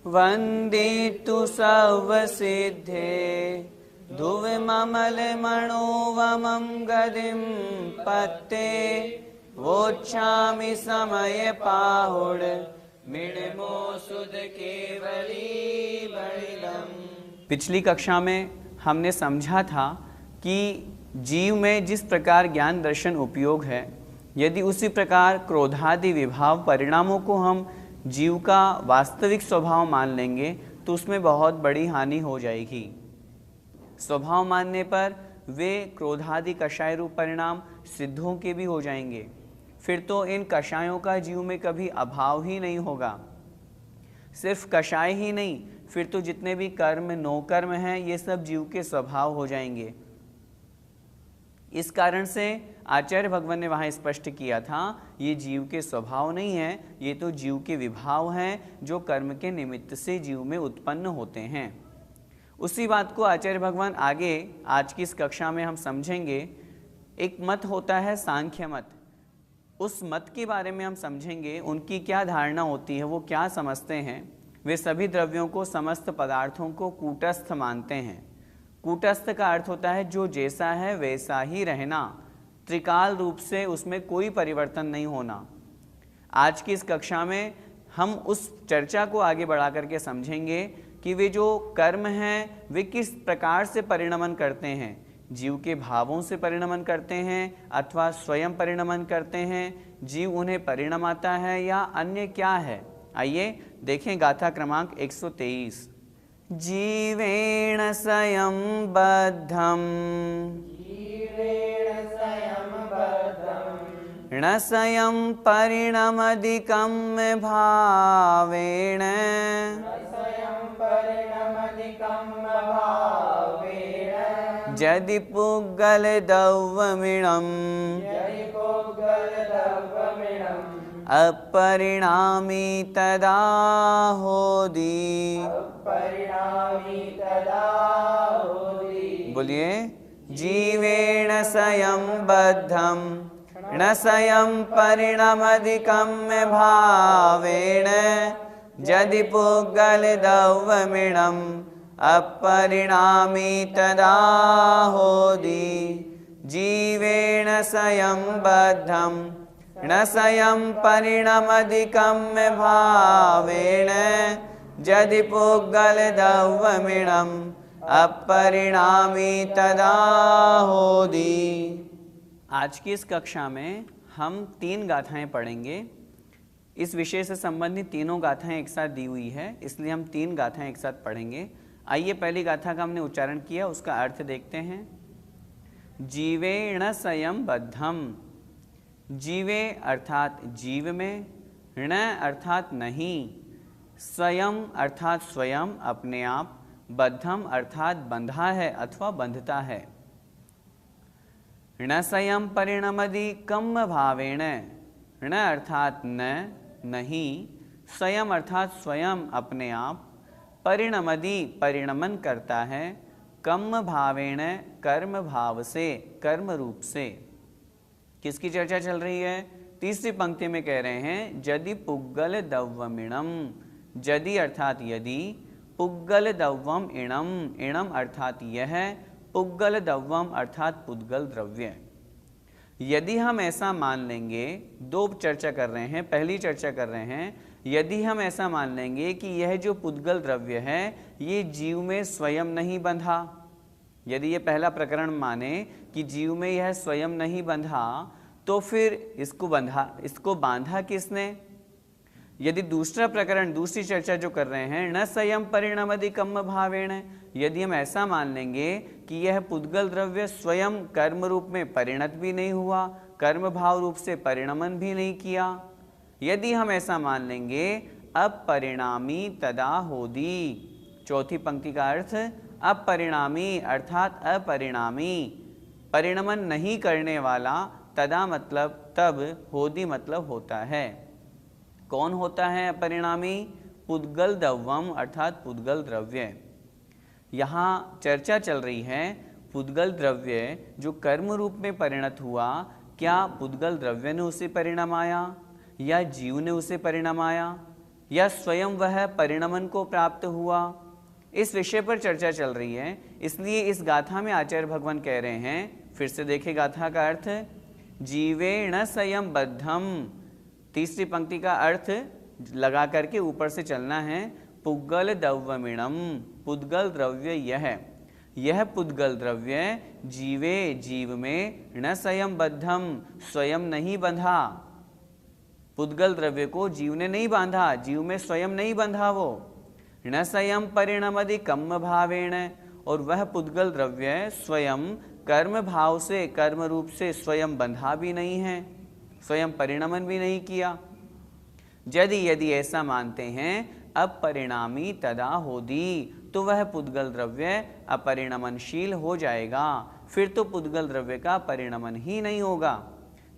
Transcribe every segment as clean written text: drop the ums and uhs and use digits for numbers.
वन्दितु सर्वसिद्धे धुविममलमणोवमं गदिं पत्ते वोच्छामि समय पाहुड मिणमो सुध केवली बलिलम। पिछली कक्षा में हमने समझा था कि जीव में जिस प्रकार ज्ञान दर्शन उपयोग है, यदि उसी प्रकार क्रोधादि विभाव परिणामों को हम जीव का वास्तविक स्वभाव मान लेंगे तो उसमें बहुत बड़ी हानि हो जाएगी। स्वभाव मानने पर वे क्रोधादि कषाय रूप परिणाम सिद्धों के भी हो जाएंगे। फिर तो इन कषायों का जीव में कभी अभाव ही नहीं होगा। सिर्फ कषाय ही नहीं, फिर तो जितने भी कर्म नो कर्म हैं ये सब जीव के स्वभाव हो जाएंगे। इस कारण से आचार्य भगवान ने वहाँ स्पष्ट किया था ये जीव के स्वभाव नहीं है, ये तो जीव के विभाव हैं जो कर्म के निमित्त से जीव में उत्पन्न होते हैं। उसी बात को आचार्य भगवान आगे आज की इस कक्षा में हम समझेंगे। एक मत होता है सांख्य मत, उस मत के बारे में हम समझेंगे। उनकी क्या धारणा होती है, वो क्या समझते हैं। वे सभी द्रव्यों को, समस्त पदार्थों को कूटस्थ मानते हैं। कूटस्थ का अर्थ होता है जो जैसा है वैसा ही रहना, त्रिकाल रूप से उसमें कोई परिवर्तन नहीं होना। आज की इस कक्षा में हम उस चर्चा को आगे बढ़ा करके समझेंगे कि वे जो कर्म हैं वे किस प्रकार से परिणमन करते हैं। जीव के भावों से परिणमन करते हैं अथवा स्वयं परिणमन करते हैं, जीव उन्हें परिणमाता है या अन्य क्या है। आइए देखें गाथा क्रमांक 123। जीवेण स्वयं बद्धं न स्वयं परिणमधिकं भावेन यदि पुग्गलद्रव्यमिणम् अपरिणामी तदा होदि। बोलिए, जीवेण स्वयं बद्धं न स्वयं परिणमधिकं भावेन यदि पुग्गलद्रव्यमिणम् अपरिणामी तदा होदि। जीवेण स्वयं बद्धं न स्वयं परिणमधिकं भावेन यदि पुग्गलद्रव्यमिणम् अपरिणामी तदा होदि। आज की इस कक्षा में हम 3 गाथाएं पढ़ेंगे। इस विषय से संबंधित तीनों गाथाएं एक साथ दी हुई है, इसलिए हम 3 गाथाएं एक साथ पढ़ेंगे। आइए पहली गाथा का हमने उच्चारण किया, उसका अर्थ देखते हैं। जीवेण स्वयं बद्धं, जीवे अर्थात जीव में, ण अर्थात नहीं, स्वयं अर्थात स्वयं अपने आप, बद्धम अर्थात बंधा है अथवा बंधता है। ण स्वयं परिणमधिकं भावेण, ण अर्थात न नहीं, स्वयं अर्थात स्वयं अपने आप, परिणमदि परिणमन करता है, कम भावेण कर्म भाव से, कर्म रूप से। किसकी चर्चा चल रही है? तीसरी पंक्ति में कह रहे हैं यदि पुग्गलद्रव्यमिणम्, यदि अर्थात यदि, पुग्गलद्रव्यम् इणम्, इणम् अर्थात यह, पुग्गलद्रव्यम् अर्थात पुद्गल द्रव्य। यदि हम ऐसा मान लेंगे, 2 चर्चा कर रहे हैं। पहली चर्चा कर रहे हैं यदि हम ऐसा मान लेंगे कि यह जो पुद्गल द्रव्य है ये जीव में स्वयं नहीं बंधा, यदि ये पहला प्रकरण माने कि जीव में यह स्वयं नहीं बंधा, तो फिर इसको बांधा किसने? यदि दूसरा प्रकरण, दूसरी चर्चा जो कर रहे हैं न स्वयं परिणमधिकं भावेण, यदि हम ऐसा मान लेंगे कि यह पुद्गल द्रव्य स्वयं कर्म रूप में परिणत भी नहीं हुआ, कर्म भाव रूप से परिणमन भी नहीं किया। यदि हम ऐसा मान लेंगे अपरिणामी तदा होदी, चौथी पंक्ति का अर्थ अपरिणामी अर्थात अपरिणामी, परिणमन नहीं करने वाला, तदा मतलब तब, होदी मतलब होता है। कौन होता है अपरिणामी? पुद्गल द्रव्यम अर्थात पुद्गल द्रव्य। यहाँ चर्चा चल रही है पुद्गल द्रव्य जो कर्म रूप में परिणत हुआ, क्या पुद्गल द्रव्य ने उसे परिणाम आया या जीव ने उसे परिणाम आया या स्वयं वह परिणमन को प्राप्त हुआ? इस विषय पर चर्चा चल रही है। इसलिए इस गाथा में आचार्य भगवान कह रहे हैं, फिर से देखें गाथा का अर्थ, जीवेण स्वयं बद्धम, तीसरी पंक्ति का अर्थ लगा करके ऊपर से चलना है, पुद्गल द्रव्यमिणम, पुद्गल द्रव्य यह पुद्गल द्रव्य जीवे जीव में न स्वयं बद्धम, स्वयं नहीं बंधा। पुद्गल द्रव्य को जीव ने नहीं बांधा, जीव में स्वयं नहीं बंधा वो। न स्वयं परिणमदि कम भावेण, और वह पुद्गल द्रव्य स्वयं कर्म भाव से, कर्म रूप से स्वयं बंधा भी नहीं है, स्वयं परिणमन भी नहीं किया। यदि ऐसा मानते हैं अपरिणामी तदा होदी, तो वह पुद्गल द्रव्य अपरिणमनशील हो जाएगा, फिर तो पुद्गल द्रव्य का परिणमन ही नहीं होगा।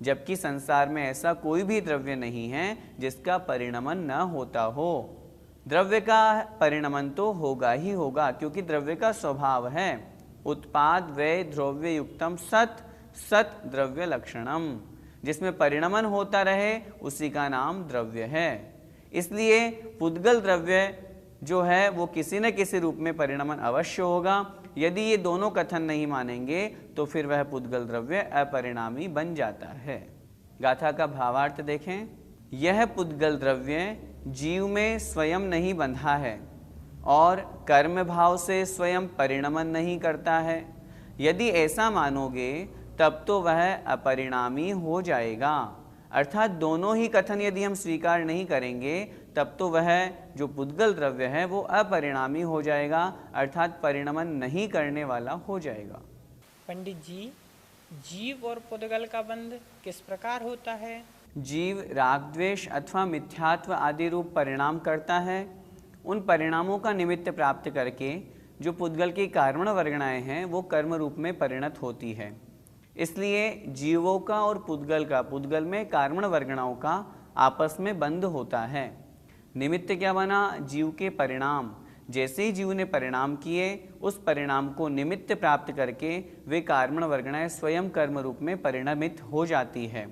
जबकि संसार में ऐसा कोई भी द्रव्य नहीं है जिसका परिणमन न होता हो। द्रव्य का परिणमन तो होगा ही होगा, क्योंकि द्रव्य का स्वभाव है उत्पाद व्यय द्रव्य युक्तम सत, सत द्रव्य लक्षणम, जिसमें परिणमन होता रहे उसी का नाम द्रव्य है। इसलिए पुद्गल द्रव्य जो है वो किसी न किसी रूप में परिणमन अवश्य होगा। यदि ये दोनों कथन नहीं मानेंगे तो फिर वह पुद्गल द्रव्य अपरिणामी बन जाता है। गाथा का भावार्थ देखें, यह पुद्गल द्रव्य जीव में स्वयं नहीं बंधा है और कर्म भाव से स्वयं परिणमन नहीं करता है। यदि ऐसा मानोगे तब तो वह अपरिणामी हो जाएगा। अर्थात दोनों ही कथन यदि हम स्वीकार नहीं करेंगे तब तो वह जो पुद्गल द्रव्य है वो अपरिणामी हो जाएगा, अर्थात परिणमन नहीं करने वाला हो जाएगा। पंडित जी, जीव और पुद्गल का बंध किस प्रकार होता है? जीव राग द्वेष अथवा मिथ्यात्व आदि रूप परिणाम करता है। उन परिणामों का निमित्त प्राप्त करके जो पुद्गल की कारण वर्गणाएं हैं वो कर्म रूप में परिणत होती है। इसलिए जीवों का और पुद्गल का, पुद्गल में कारण वर्गणाओं का आपस में बंध होता है। निमित्त क्या बना? जीव के परिणाम। जैसे ही जीव ने परिणाम किए उस परिणाम को निमित्त प्राप्त करके वे कारण वर्गणाएं स्वयं कर्म रूप में परिणमित हो जाती है।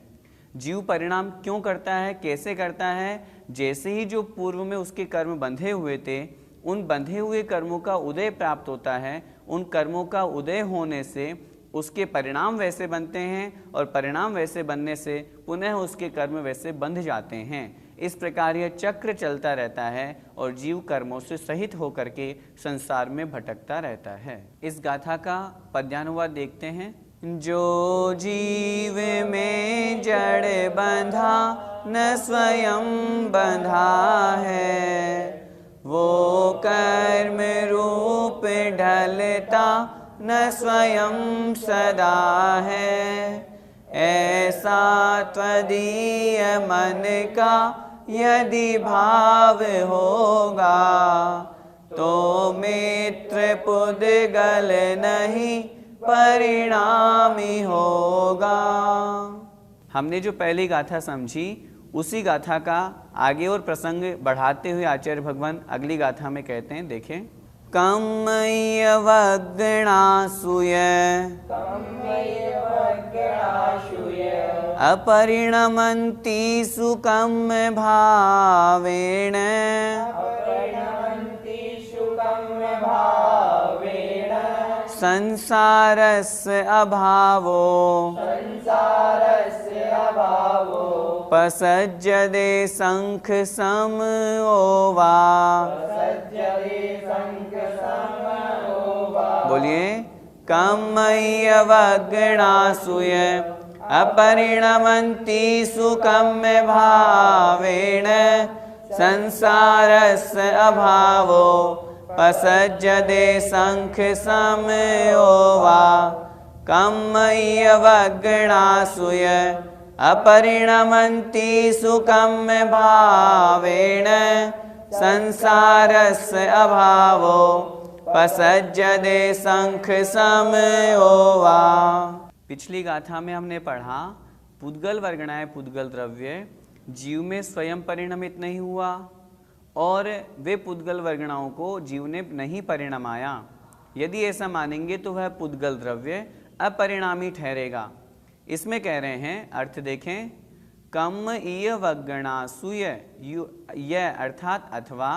जीव परिणाम क्यों करता है, कैसे करता है? जैसे ही जो पूर्व में उसके कर्म बंधे हुए थे उन बंधे हुए कर्मों का उदय प्राप्त होता है। उन कर्मों का उदय होने से उसके परिणाम वैसे बनते हैं और परिणाम वैसे बनने से पुनः उसके कर्म वैसे बंध जाते हैं। इस प्रकार यह चक्र चलता रहता है और जीव कर्मों से सहित होकर के संसार में भटकता रहता है। इस गाथा का पद्यानुवाद देखते हैं। जो जीव में जड़ बंधा न स्वयं बंधा है, वो कर्म रूप ढलता न स्वयं सदा है। ऐसा त्वदीय मन का यदि भाव होगा, तो मित्र पुद्गल नहीं परिणामी होगा। हमने जो पहली गाथा समझी उसी गाथा का आगे और प्रसंग बढ़ाते हुए आचार्य भगवान अगली गाथा में कहते हैं, देखें। कम्मयवग्नासूय अपरिणमन्ति सुकम भावेन, संसारस्य अभावो पसज्जते शंख समोवा। बोलिए, कम्मयवग्नासूय अपरिणमन्ति सुकम भावेन, संसारस्य अभावो पसज्जते शंख समोवा। कम्मय्यवगणासूय अपरिणमन्ति सुकम्य भावेन संसारस्य अभावो पसज्जते शंख समयो वा। पिछली गाथा में हमने पढ़ा पुद्गल वर्गणाएं पुद्गल द्रव्य जीव में स्वयं परिणमित नहीं हुआ और वे पुद्गल वर्गणाओं को जीव ने नहीं परिणमाया। यदि ऐसा मानेंगे तो वह पुद्गल द्रव्य अपरिणामी ठहरेगा। इसमें कह रहे हैं, अर्थ देखें, कम इय वगणासु यह अर्थात अथवा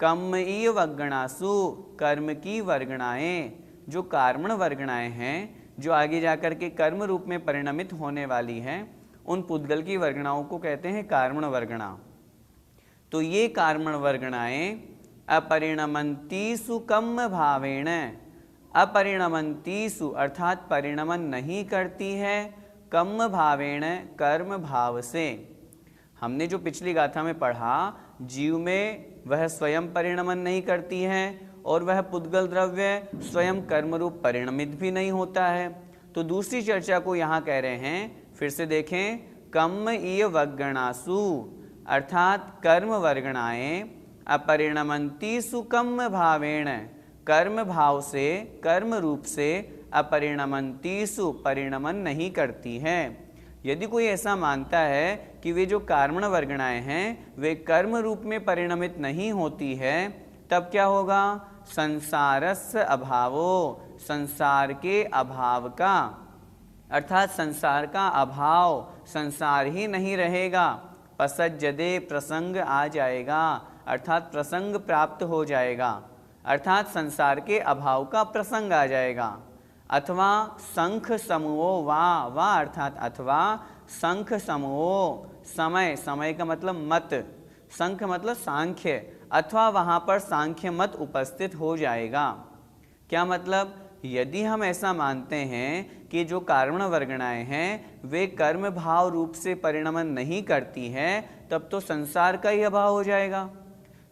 कम इय वगणासु कर्म की वर्गणाएं, जो कार्मण वर्गणाएं हैं जो आगे जाकर के कर्म रूप में परिणमित होने वाली हैं, उन पुद्गल की वर्गणाओं को कहते हैं कार्मण वर्गणा। तो ये कार्मण वर्गणाएं अपरिणमन्तिसु कम्म भावेण, अपरिणमन्तिसु अर्थात परिणमन नहीं करती है कम्म भावेण कर्म भाव से। हमने जो पिछली गाथा में पढ़ा जीव में वह स्वयं परिणमन नहीं करती है और वह पुद्गल द्रव्य स्वयं कर्म रूप परिणमित भी नहीं होता है। तो दूसरी चर्चा को यहाँ कह रहे हैं, फिर से देखें, कम्म इय वगणासु अर्थात कर्म वर्गणाएं अपरिणमन्तिसु कम्म भावेण कर्म भाव से कर्म रूप से अपरिणमन्तिसु परिणमन नहीं करती है। यदि कोई ऐसा मानता है कि वे जो कार्मण वर्गणाएं हैं वे कर्म रूप में परिणमित नहीं होती है, तब क्या होगा? संसारस्य अभावो, संसार के अभाव का, अर्थात संसार का अभाव, संसार ही नहीं रहेगा। पसज्जते प्रसंग आ जाएगा, अर्थात प्रसंग प्राप्त हो जाएगा, अर्थात संसार के अभाव का प्रसंग आ जाएगा। अथवा शंख समूहो वा अर्थात अथवा शंख समूहो, समय, समय का मतलब मत, शंख मतलब सांख्य, अथवा वहाँ पर सांख्य मत उपस्थित हो जाएगा। क्या मतलब? यदि हम ऐसा मानते हैं कि जो कार्मण वर्गणाएं हैं वे कर्म भाव रूप से परिणमन नहीं करती हैं, तब तो संसार का ही अभाव हो जाएगा।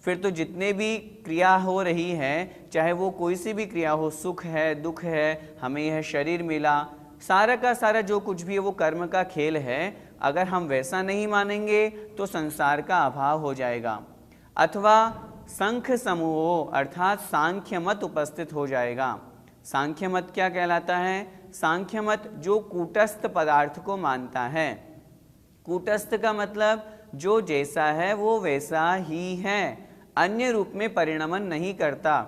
फिर तो जितने भी क्रिया हो रही है, चाहे वो कोई सी भी क्रिया हो, सुख है, दुख है, हमें यह शरीर मिला, सारा का सारा जो कुछ भी है वो कर्म का खेल है। अगर हम वैसा नहीं मानेंगे तो संसार का अभाव हो जाएगा। अथवा शंख समूहो अर्थात सांख्य मत उपस्थित हो जाएगा। सांख्य मत क्या कहलाता है? सांख्य मत जो कूटस्थ पदार्थ को मानता है। कूटस्थ का मतलब जो जैसा है वो वैसा ही है, अन्य रूप में परिणमन नहीं करता।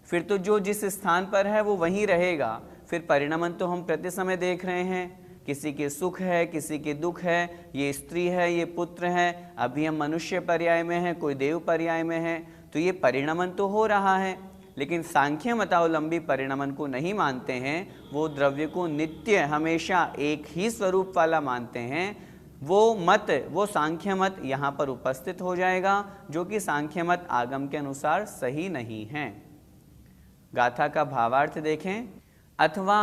फिर तो जो जिस स्थान पर है वो वहीं रहेगा। फिर परिणमन तो हम प्रति समय देख रहे हैं, किसी के सुख है, किसी के दुख है, ये स्त्री है, ये पुत्र है, अभी हम मनुष्य पर्याय में हैं, कोई देव पर्याय में है, तो ये परिणमन तो हो रहा है। लेकिन सांख्य मतावलंबी परिणमन को नहीं मानते हैं, वो द्रव्य को नित्य हमेशा एक ही स्वरूप वाला मानते हैं। वो मत, वो सांख्य मत यहाँ पर उपस्थित हो जाएगा, जो कि सांख्य मत आगम के अनुसार सही नहीं है। गाथा का भावार्थ देखें, अथवा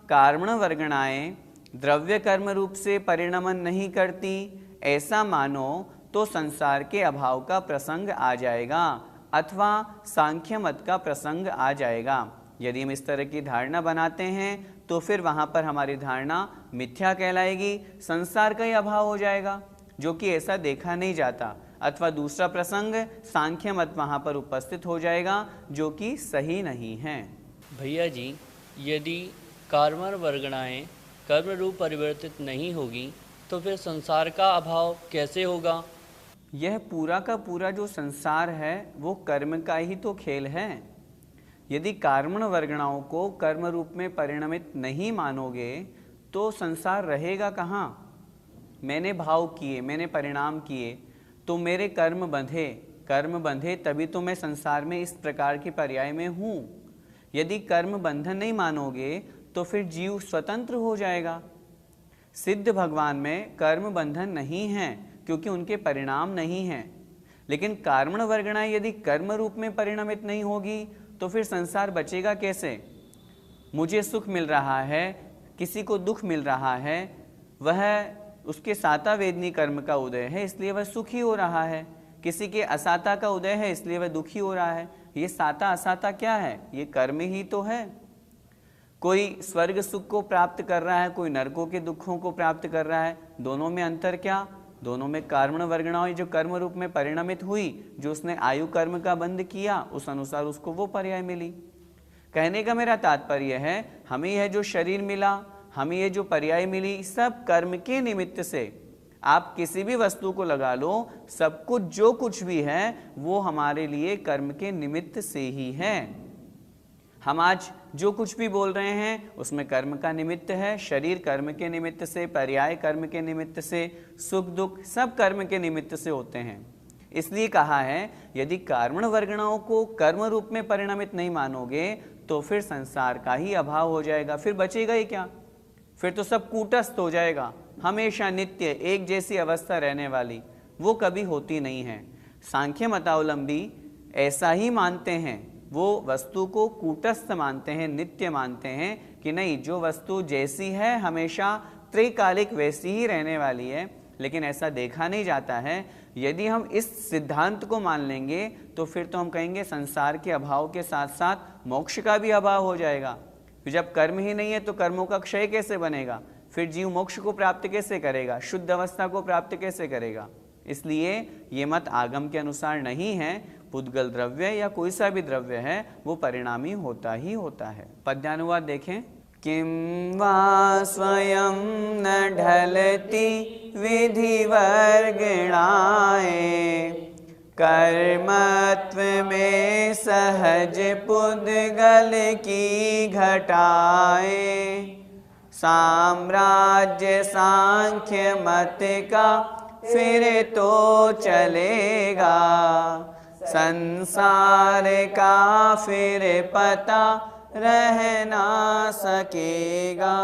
कार्मण वर्गणाएं द्रव्य कर्म रूप से परिणमन नहीं करती, ऐसा मानो तो संसार के अभाव का प्रसंग आ जाएगा, अथवा सांख्य मत का प्रसंग आ जाएगा। यदि हम इस तरह की धारणा बनाते हैं तो फिर वहाँ पर हमारी धारणा मिथ्या कहलाएगी, संसार का ही अभाव हो जाएगा, जो कि ऐसा देखा नहीं जाता। अथवा दूसरा प्रसंग सांख्य मत वहाँ पर उपस्थित हो जाएगा, जो कि सही नहीं है। भैया जी, यदि कार्मण वर्गणाएं कर्म रूप परिवर्तित नहीं होगी तो फिर संसार का अभाव कैसे होगा? यह पूरा का पूरा जो संसार है वो कर्म का ही तो खेल है। यदि कार्मण वर्गणाओं को कर्म रूप में परिणमित नहीं मानोगे तो संसार रहेगा कहाँ? मैंने भाव किए, मैंने परिणाम किए, तो मेरे कर्म बंधे तभी तो मैं संसार में इस प्रकार की पर्याय में हूँ। यदि कर्म बंधन नहीं मानोगे तो फिर जीव स्वतंत्र हो जाएगा। सिद्ध भगवान में कर्म बंधन नहीं है क्योंकि उनके परिणाम नहीं हैं। लेकिन कार्मण वर्गणाएं यदि कर्म रूप में परिणमित नहीं होगी तो फिर संसार बचेगा कैसे? मुझे सुख मिल रहा है, किसी को दुख मिल रहा है, वह उसके साता वेदनी कर्म का उदय है इसलिए वह सुखी हो रहा है, किसी के असाता का उदय है इसलिए वह दुखी हो रहा है। ये साता असाता क्या है? ये कर्म ही तो है। कोई स्वर्ग सुख को प्राप्त कर रहा है, कोई नरकों के दुखों को प्राप्त कर रहा है। दोनों में अंतर क्या? दोनों में कर्मण वर्गणाएं जो कर्म रूप में परिणमित हुई, जो उसने आयु कर्म का बंध किया, उस अनुसार उसको वो पर्याय मिली। कहने का मेरा तात्पर्य है, हमें यह जो शरीर मिला, हमें ये जो पर्याय मिली, सब कर्म के निमित्त से। आप किसी भी वस्तु को लगा लो, सब कुछ जो कुछ भी है वो हमारे लिए कर्म के निमित्त से ही है। हम आज जो कुछ भी बोल रहे हैं उसमें कर्म का निमित्त है। शरीर कर्म के निमित्त से, पर्याय कर्म के निमित्त से, सुख दुख सब कर्म के निमित्त से होते हैं। इसलिए कहा है, यदि कर्मण वर्गणाओं को कर्म रूप में परिणमित नहीं मानोगे तो फिर संसार का ही अभाव हो जाएगा, फिर बचेगा ही क्या? फिर तो सब कूटस्थ हो जाएगा, हमेशा नित्य एक जैसी अवस्था रहने वाली, वो कभी होती नहीं है। सांख्य मतावलंबी ऐसा ही मानते हैं, वो वस्तु को कूटस्थ मानते हैं, नित्य मानते हैं कि नहीं, जो वस्तु जैसी है हमेशा त्रिकालिक वैसी ही रहने वाली है। लेकिन ऐसा देखा नहीं जाता है। यदि हम इस सिद्धांत को मान लेंगे तो फिर तो हम कहेंगे संसार के अभाव के साथ साथ मोक्ष का भी अभाव हो जाएगा। जब कर्म ही नहीं है तो कर्मों का क्षय कैसे बनेगा? फिर जीव मोक्ष को प्राप्त कैसे करेगा? शुद्ध अवस्था को प्राप्त कैसे करेगा? इसलिए ये मत आगम के अनुसार नहीं है। पुद्गल द्रव्य या कोई सा भी द्रव्य है वो परिणामी होता ही होता है। पद्यानुवाद देखें। किं वा स्वयं न ढलती विधि वर्गणाए, कर्मत्व में सहज पुद्गल की घटाए। साम्राज्य सांख्य मत का फिर तो चलेगा, संसार का फिर पता रह ना सकेगा।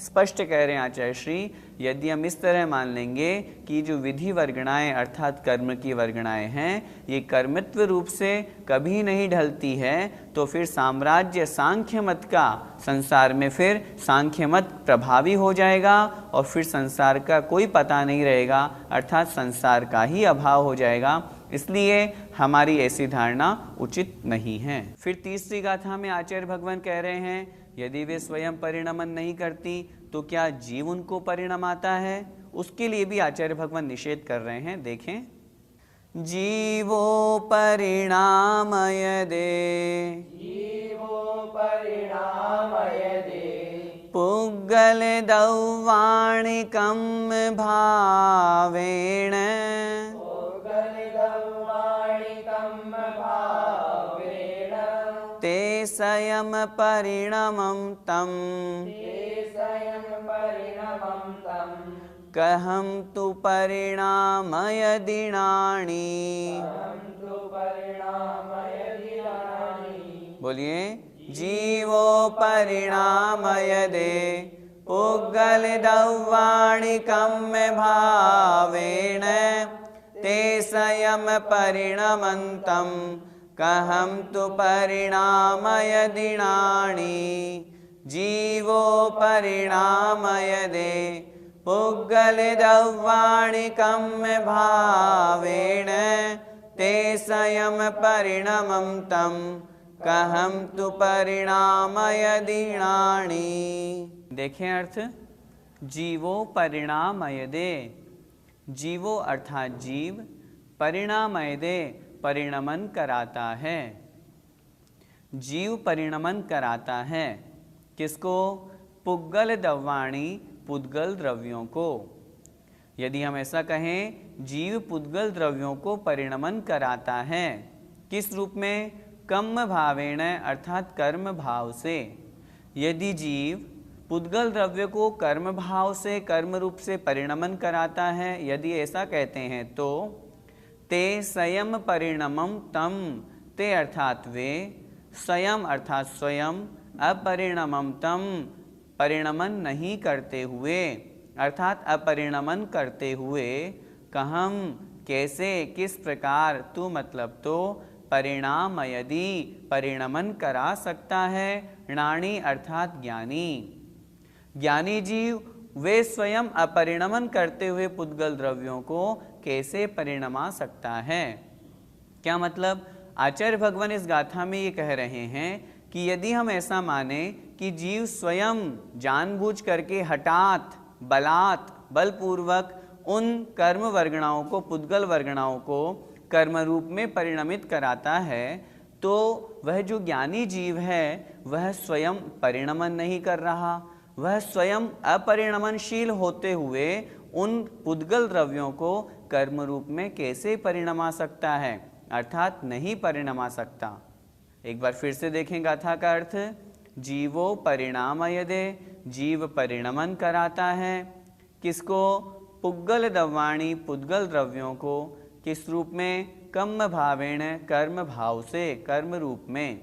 स्पष्ट कह रहे हैं आचार्य श्री, यदि हम इस तरह मान लेंगे कि जो विधि वर्गणाएं अर्थात कर्म की वर्गणाएं हैं ये कर्मत्व रूप से कभी नहीं ढलती है, तो फिर साम्राज्य सांख्य मत का संसार में फिर सांख्य मत प्रभावी हो जाएगा और फिर संसार का कोई पता नहीं रहेगा, अर्थात संसार का ही अभाव हो जाएगा। इसलिए हमारी ऐसी धारणा उचित नहीं है। फिर तीसरी गाथा में आचार्य भगवान कह रहे हैं, यदि वे स्वयं परिणमन नहीं करती तो क्या जीव उनको परिणमाता है? उसके लिए भी आचार्य भगवान निषेध कर रहे हैं। देखें। जीवो परिणामय दे, जीवो परिणामय दे, पुग्गल दौवाणिकं भावेण, ते स्वयं परिणमं तम, कहम तु परिणामय दिनानि। बोलिए। जीवो परिणामय दे, पुग्गल दौवाणिकं भावेन, ते स्वयं परिणमन्तं, कहम तु परिणामय दिनानि। जीवो परिणामय दे, पुग्गल दौवाणिकं भावेन, ते स्वयं परिणमन्तं, कहम तु परिणामय दिनानि। देखें अर्थ। जीवो परिणामय दे, जीवो अर्थात जीव, परिणामय दे परिणमन कराता है। जीव परिणमन कराता है किसको? पुग्गल दौवाणी पुद्गल द्रव्यों को। यदि हम ऐसा कहें, जीव पुद्गल द्रव्यों को परिणमन कराता है। किस रूप में? कर्म भावेण अर्थात कर्म भाव से। यदि जीव पुद्गल द्रव्य को कर्म भाव से, कर्म रूप से परिणमन कराता है, यदि ऐसा कहते हैं तो ते स्वयं परिणमम तम, ते अर्थात वे, स्वयं अर्थात स्वयं, अपरिणमम तम परिणमन नहीं करते हुए, अर्थात अपरिणमन करते हुए, कहम कैसे, किस प्रकार, तू मतलब तो, परिणाम यदि परिणमन करा सकता है, णाणी अर्थात ज्ञानी। ज्ञानी जीव वे स्वयं अपरिणमन करते हुए पुद्गल द्रव्यों को कैसे परिणमा सकता है? क्या मतलब? आचार्य भगवान इस गाथा में ये कह रहे हैं कि यदि हम ऐसा माने कि जीव स्वयं जानबूझ करके हठात बलात् बलपूर्वक उन कर्म वर्गणाओं को, पुद्गल वर्गणाओं को कर्म रूप में परिणमित कराता है, तो वह जो ज्ञानी जीव है वह स्वयं परिणमन नहीं कर रहा, वह स्वयं अपरिणमनशील होते हुए उन पुद्गल द्रव्यों को कर्म रूप में कैसे परिणमा सकता है, अर्थात नहीं परिणमा सकता। एक बार फिर से देखें गाथा का अर्थ। जीवो परिणामयदे, जीव परिणमन कराता है। किसको? पुद्गल द्रव्याणि, पुद्गल द्रव्यों को। किस रूप में? कर्म भावेण, कर्म भाव से, कर्म रूप में।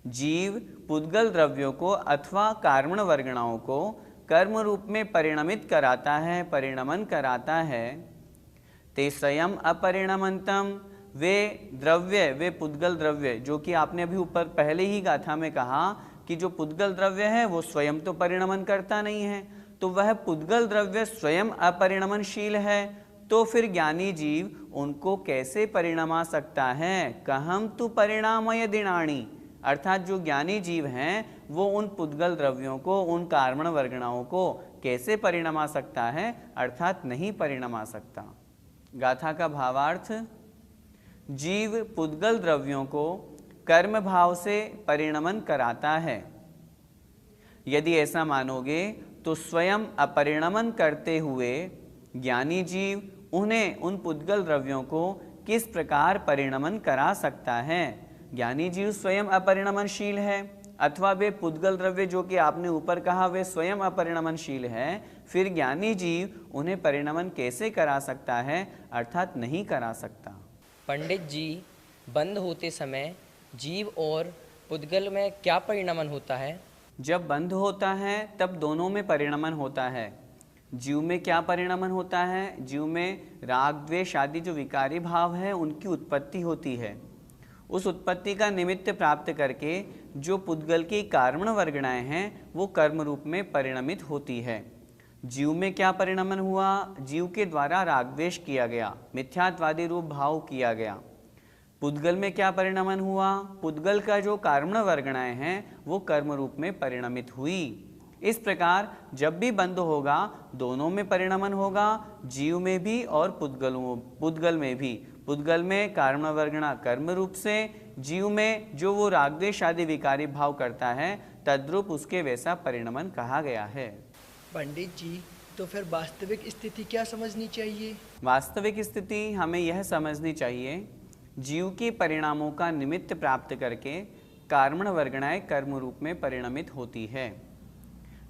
जीव पुद्गल द्रव्यों को अथवा कार्मण वर्गणाओं को कर्म रूप में परिणमित कराता है, परिणमन कराता है। ते स्वयं अपरिणमन्तम, वे द्रव्य, वे पुद्गल द्रव्य, जो कि आपने अभी ऊपर पहले ही गाथा में कहा कि जो पुद्गल द्रव्य है वो स्वयं तो परिणमन करता नहीं है, तो वह पुद्गल द्रव्य स्वयं अपरिणमनशील है, तो फिर ज्ञानी जीव उनको कैसे परिणमा सकता है? कहम तु परिणामय दिनाणी, अर्थात जो ज्ञानी जीव हैं वो उन पुद्गल द्रव्यों को, उन कार्मण वर्गणाओं को कैसे परिणमा सकता है, अर्थात नहीं परिणमा सकता। गाथा का भावार्थ। जीव पुद्गल द्रव्यों को कर्म भाव से परिणमन कराता है। यदि ऐसा मानोगे तो स्वयं अपरिणमन करते हुए ज्ञानी जीव उन्हें, उन पुद्गल द्रव्यों को किस प्रकार परिणमन करा सकता है? ज्ञानी जीव स्वयं अपरिणमनशील है, अथवा वे पुद्गल द्रव्य जो कि आपने ऊपर कहा वे स्वयं अपरिणमनशील है, फिर ज्ञानी जीव उन्हें परिणमन कैसे करा सकता है, अर्थात नहीं करा सकता। पंडित जी, बंद होते समय जीव और पुद्गल में क्या परिणमन होता है? जब बंध होता है तब दोनों में परिणमन होता है। जीव में क्या परिणमन होता है? जीव में राग द्वेष आदि जो विकारी भाव है उनकी उत्पत्ति होती है। उस उत्पत्ति का निमित्त प्राप्त करके जो पुद्गल की कार्मण वर्गणाएं हैं वो कर्म रूप में परिणमित होती है। जीव में क्या परिणमन हुआ? जीव के द्वारा राग द्वेष किया गया, मिथ्यात्वादी रूप भाव किया गया। पुद्गल में क्या परिणमन हुआ? पुद्गल का जो कार्मण वर्गणाएं हैं वो कर्म रूप में परिणमित हुई। इस प्रकार जब भी बंध होगा दोनों में परिणमन होगा, जीव में भी और पुद्गल में भी। पुद्गल में कार्मण वर्गणा कर्म रूप से, जीव में जो वो रागद्वेष आदि विकारी भाव करता है तद्रूप उसके वैसा परिणमन कहा गया है। पंडित जी, तो फिर वास्तविक स्थिति क्या समझनी चाहिए? वास्तविक स्थिति हमें यह समझनी चाहिए, जीव के परिणामों का निमित्त प्राप्त करके कार्मण वर्गणाएं कर्म रूप में परिणमित होती है।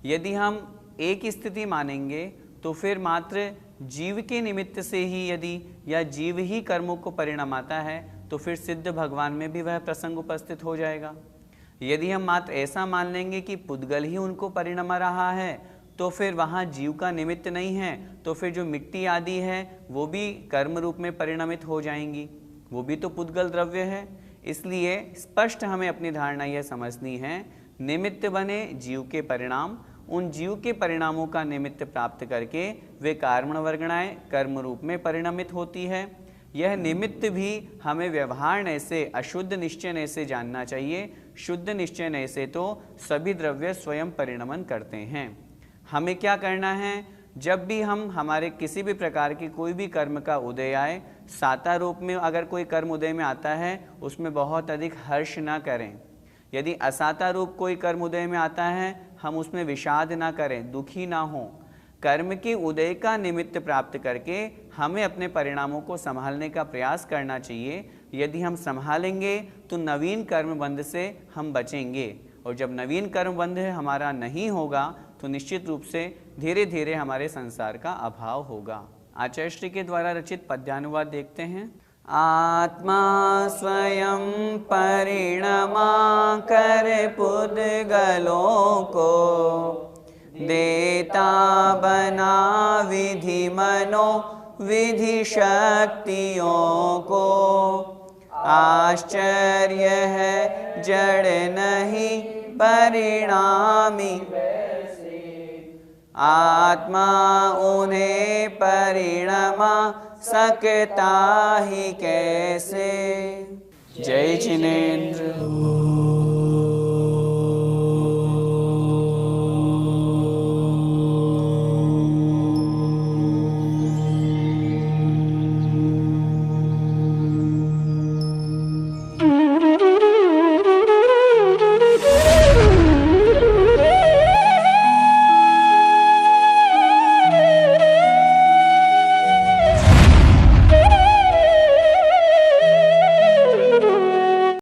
यदि हम एक स्थिति मानेंगे तो फिर मात्र जीव के निमित्त से ही यदि, या जीव ही कर्मों को परिणमाता है तो फिर सिद्ध भगवान में भी वह प्रसंग उपस्थित हो जाएगा। यदि हम मात्र ऐसा मान लेंगे कि पुद्गल ही उनको परिणमा रहा है तो फिर वहाँ जीव का निमित्त नहीं है, तो फिर जो मिट्टी आदि है वो भी कर्म रूप में परिणमित हो जाएंगी, वो भी तो पुद्गल द्रव्य है। इसलिए स्पष्ट हमें अपनी धारणा यह समझनी है, निमित्त बने जीव के परिणाम, उन जीव के परिणामों का निमित्त प्राप्त करके वे कार्मण वर्गणाएं कर्म रूप में परिणमित होती है। यह निमित्त भी हमें व्यवहार से, अशुद्ध निश्चय से जानना चाहिए। शुद्ध निश्चय से तो सभी द्रव्य स्वयं परिणमन करते हैं। हमें क्या करना है? जब भी हम हमारे किसी भी प्रकार की कोई भी कर्म का उदय आए, साता रूप में अगर कोई कर्म उदय में आता है उसमें बहुत अधिक हर्ष ना करें। यदि असाता रूप कोई कर्म उदय में आता है हम उसमें विषाद ना करें, दुखी ना हो। कर्म के उदय का निमित्त प्राप्त करके हमें अपने परिणामों को संभालने का प्रयास करना चाहिए। यदि हम संभालेंगे तो नवीन कर्म बंध से हम बचेंगे, और जब नवीन कर्म बंध हमारा नहीं होगा तो निश्चित रूप से धीरे धीरे हमारे संसार का अभाव होगा। आचार्य श्री के द्वारा रचित पद्यानुवाद देखते हैं। आत्मा स्वयं परिणमा कर पुद्गलों को, देता बना विधि मनो विधि शक्तियों को। आश्चर्य है जड़ नहीं परिणामी, आत्मा उन्हें परिणमा सकता ही कैसे। जय जिनेन्द्र।